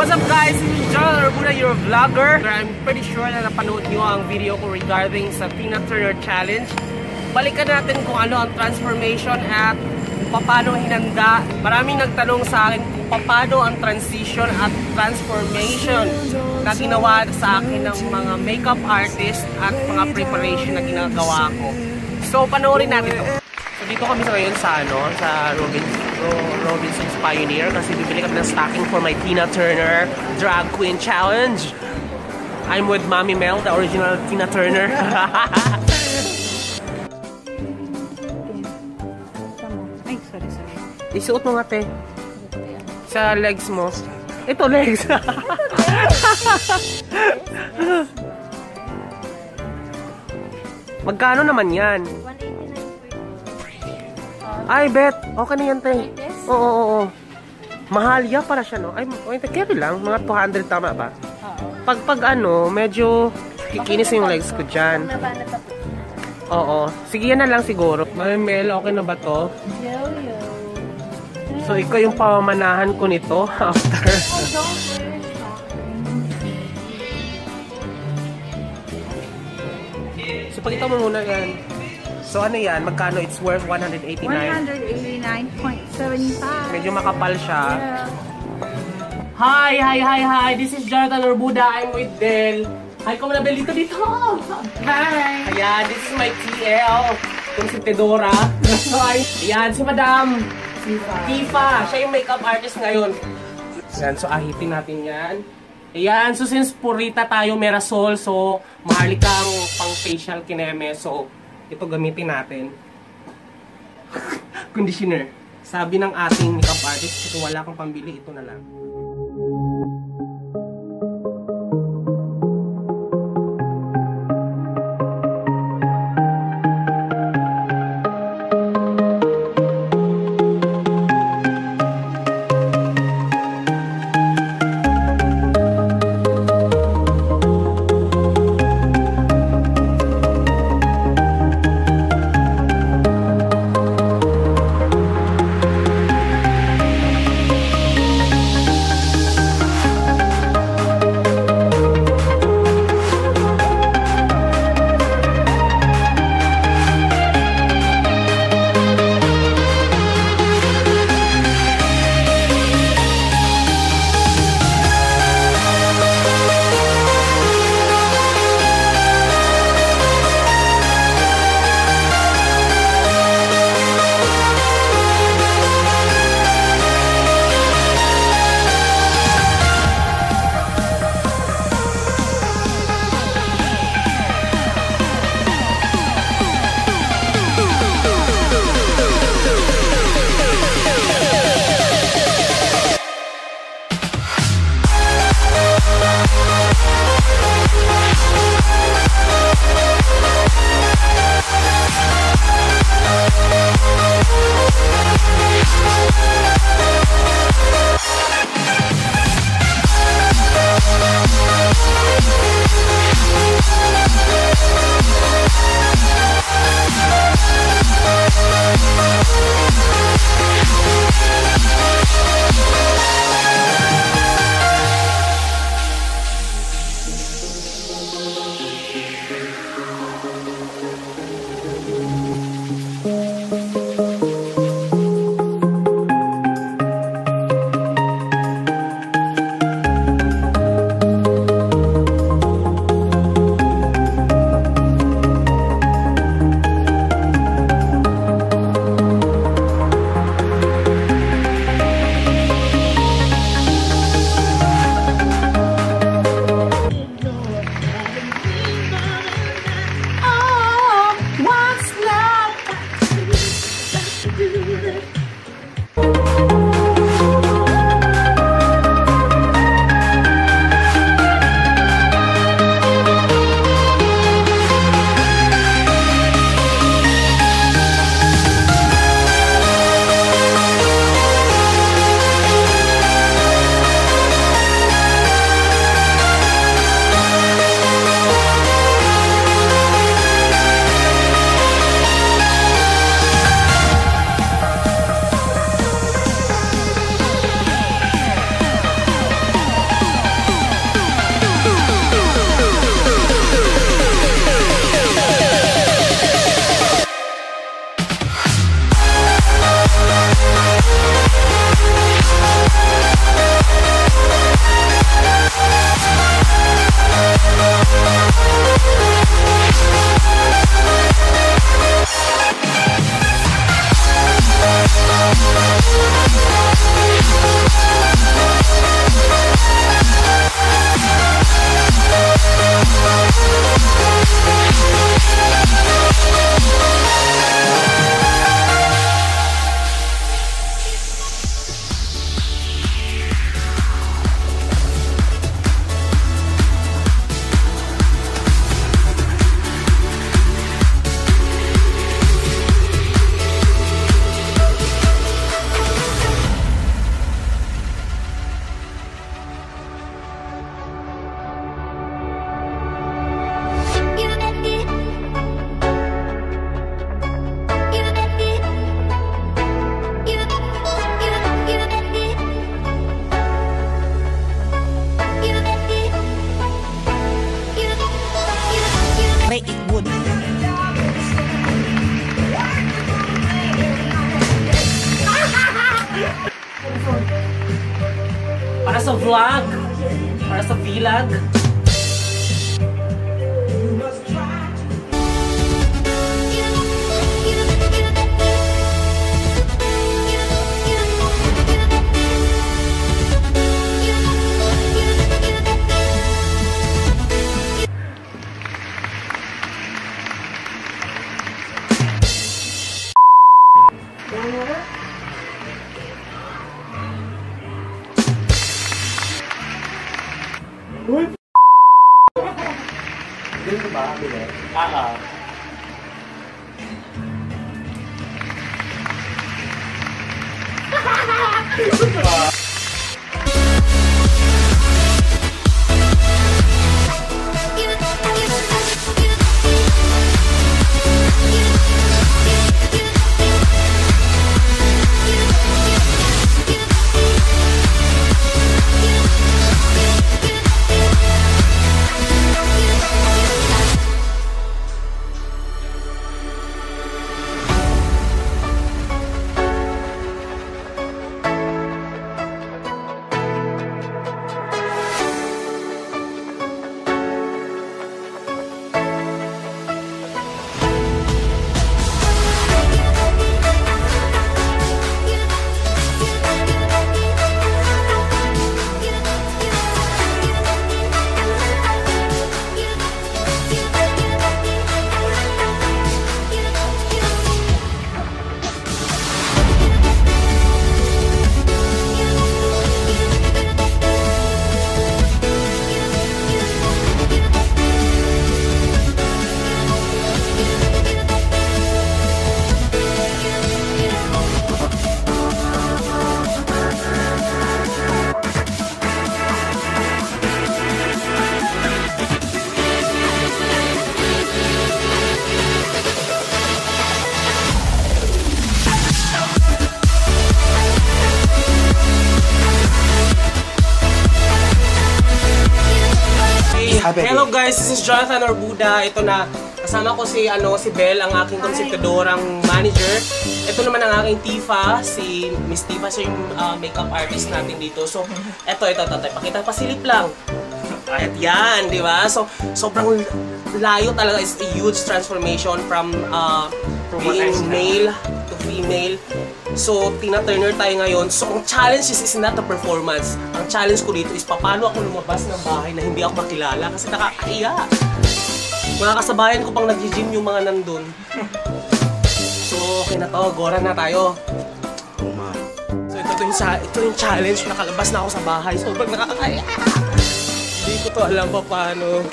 What's up guys? This is John Arbuna, your vlogger. I'm pretty sure na napanood nyo ang video ko regarding sa Tina Turner Challenge. Balikan natin kung ano ang transformation at kung paano hinanda. Maraming nagtanong sa akin kung paano ang transition at transformation na ginawa sa akin ng mga makeup artist at mga preparation na ginagawa ko. So panoorin natin ito. So dito kami ngayon sa Robinson's Pioneer kasi bibili kami ng stocking for my Tina Turner Drag Queen Challenge. I'm with Mami Mel, the original Tina Turner. Ay, sorry. Isuot mo nga, te. Sa legs mo. Ito, legs. Magkano naman yan? 189. Ay, bet. Okay na yan, te. Oo. Mahal ya para siya, no? Ay, carry lang. Mga 200, tama ba? Oo. Pag ano, medyo kikinis yung legs ko dyan. Oo. Sige, yan na lang siguro. Mel, okay na ba to? Yo. So, ikaw yung pamamanahan ko nito after. So, pakita mo muna yan. So, ano yan? Magkano? It's worth 189. 189.75. Medyo makapal siya. Yeah. Hi! This is Jonathan Orbuda. I'm with Del. Hi, come na, Bel. Dito. Hi! Ayan, this is my TL. Kung si Tedora. Ayan, si Madam. Tifa. Siya yung makeup artist ngayon. Ayan, so ahitin natin yan. Ayan, so since purita tayo, Merasol, so mahalikang pang facial kineme. So, ito gamitin natin. Conditioner. Sabi ng ating makeup artist, kung wala kang pambili, ito na lang. sa vlog. Para sa vlog. Ganito ba? Bile? Hello guys, this is Jonathan Orbuda. Ito na, kasama ko si Belle, ang aking konseptadorang manager. Ito naman ang aking Tifa, si Miss Tifa, siya yung makeup artist natin dito. So, ito, pakita pasilip lang. At yan, di ba? So, sobrang layo talaga, is a huge transformation from being male to female. So, Tina Turner tayo ngayon. So, ang challenge is not a performance. Ang challenge ko dito is paano ako lumabas ng bahay na hindi ako makilala kasi nakakaiya. Mga kasabayan ko pang nag-gym yung mga nandun. So, okay na to. Gora na tayo. So, ito yung challenge. Nakalabas na ako sa bahay. Sobrang nakakaiya. Hindi ko to alam pa paano.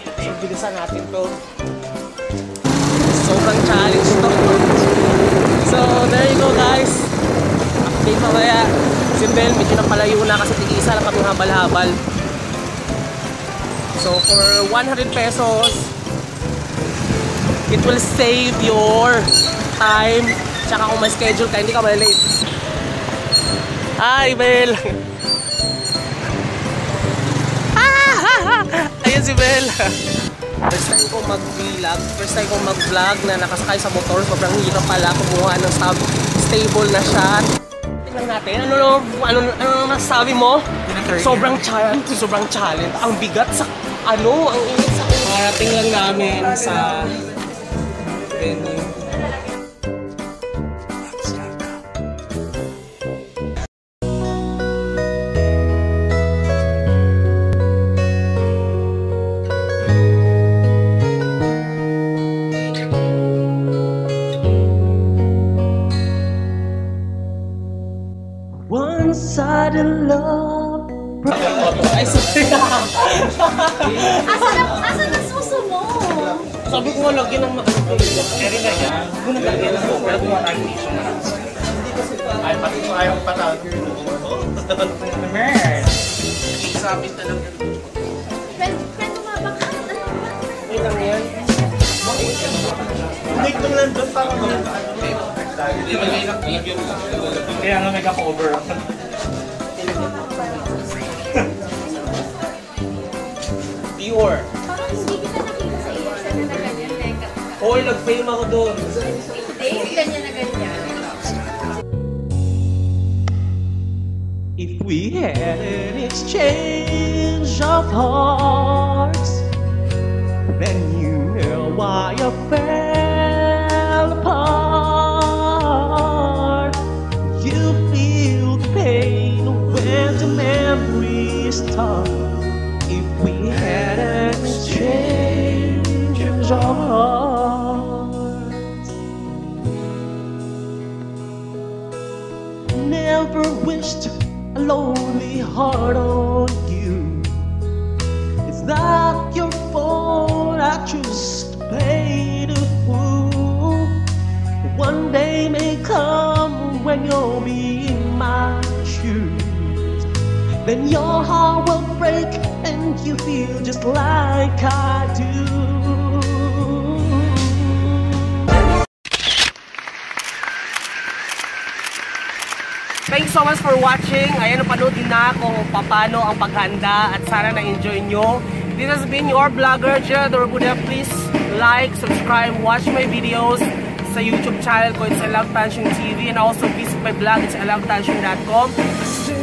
So, bilisan natin to. Sobrang challenge to. So, there you go guys. Update mamaya. Si Belle, medyo napalayo na kasi tig-isa lang kami habal-habal. So, for 100 pesos, it will save your time. Tsaka kung may schedule ka, hindi ka malilate. Hi, Belle! Ayan si Belle! First time ko mag-vlog, na nakasakay sa motor. Sobrang hirap pala kumuha ng stable na shot. Tingnan natin, ano masasabi mo? Sobrang challenge. Ang bigat sa, ang init sa parating lang namin sa venue. One-sided love. Ay, sorry. Asan na suso mo? Sabi ko nga lagyan ng Keri na yan. Kung nagagyan ng pero kung mag-animation na lang. Ay, pati mo ayaw patawag yun. Sabi talaga. Friend, umabang ka. okay lang yan. Make mo lang doon para kaya nga may ka-cover. Pure. Parang hindi kita nakita sa EXN na ganyan, Leka. Hoy, nag-fame ako doon. Hindi, ganyan na ganyan. If we we had an exchange of hearts, then you know why I fell apart. You feel the pain when the memories start. If we had an exchange of hearts, never wished a lonely heart on you. It's not your fault, I choose to play the fool. One day may come when you'll be in my shoes, then your heart will break and you feel just like I do. Thanks so much for watching. Ayan, napanood din na kung paano ang paghanda at sana na-enjoy nyo. This has been your vlogger, Gerald Orbuda. Please like, subscribe, watch my videos sa YouTube channel ko. It's Alagtansyon TV, and also visit my blog. It's alagtansyon.com.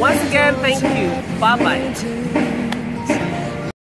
Once again, thank you. Bye-bye.